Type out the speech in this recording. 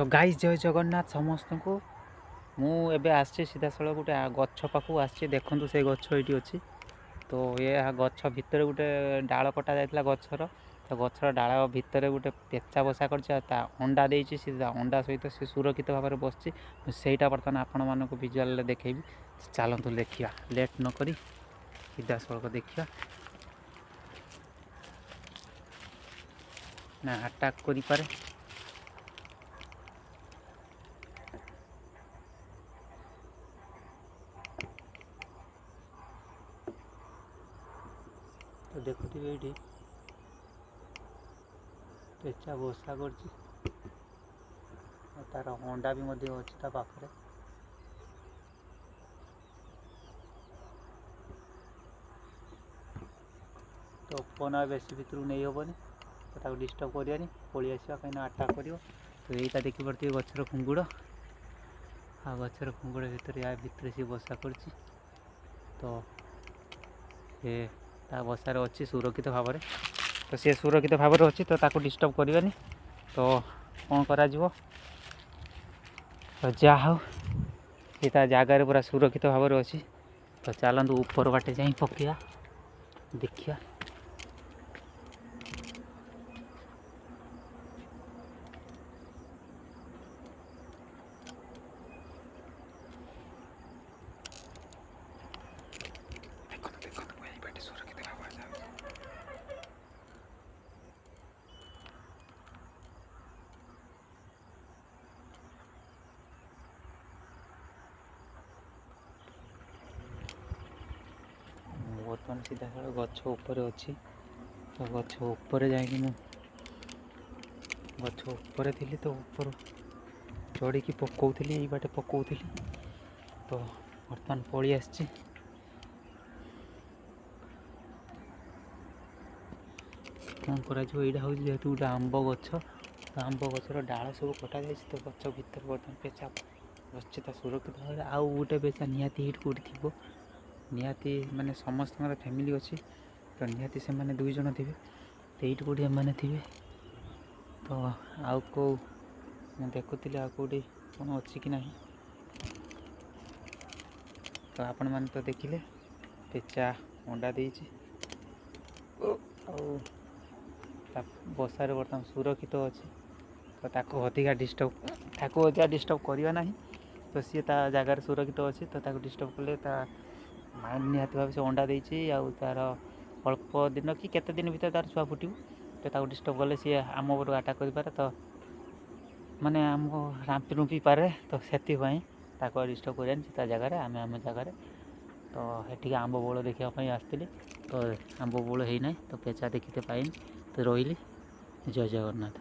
तो गाइस जय जगन्नाथ समस्त को मु एबे आसी सीधा सड़क गोटे गछ पाखु आसी देखु से गछ ये अच्छी तो ये गछ भितर गोटे डाल कटा जाता गचर तो गचर डाल भितर गोटे पेचा बसा कर अंडा देती अंडा सहित सी सुरक्षित भाव में बसची सेटा बर्तमान आपण मानक विजुअल देखी चलतु देखा लेट नक सीधा सड़क देखा ना अटैक करि पारे तो देखुए ये पेचा बसा कर तार अंडा भी अच्छी पाखे तो फोन बेसी भितर नहीं हेनी तो डिस्टर्ब करानी पलि आसा कहीं अटैक कर तो यहीटा देखिपे गचर खुंगुड़ आ गचर खुंगुड़ भितर या भितर सी बसा कर तो ये बसार अच्छी सुरक्षित भाव में तो सी सुरक्षित भाव में अच्छी तो ताको डिस्टर्ब करानी तो कौन करा तो जहा ता जगार पूरा सुरक्षित भाव में अच्छी तो चलतु ऊपर बाटे जा पकड़ा देखिया बर्तमान सीधा साल गछ उपर अच्छी तो गछ उपर जा गछ उपर थी तो ऊपर चढ़ी पकाउली ये बाटे पकाउली तो बर्तमान पलि आसी कौन करा यहाँ हूँ जेहतु गोटे आंब गछ तो आंब गचर डाल सब कटा जाए तो गच भर बर्तमान पेचा बस सुरक्षित भाव में आउ गोटे पेचा निहाती हिट कौटी थी निहाती माने समस्त फैमिली अच्छी तो निहाती से मैंने 2 जन थे तो ये कौटी एम थे तो आउ कौ देखुली आ कौटी कौन अच्छी कि ना तो आपण मैंने तो देखिले पेचा अंडा देती बसार बर्तमान सुरक्षित अच्छी तो ताको अधिका डिस्टर्ब करवा ना तो सी जगार सुरक्षित अच्छी तो ताको डिस्टर्ब कले माइंड निहाती भाव से अंडा देती तार अल्प दिन कि केते दिन भीतर तार छुआ फुटू तो ताको डिस्टर्ब कले सी आम ऊपर अटैक कर पारे तो माने आमको रांपी रुंपी पारे तो से डिस्टर्ब कर जगार आम आम जगार तो ये आंब बोल देखापी आसती तो आंब बोल है ना तो पेचा देखते पाइनि तो रही जय जगन्नाथ।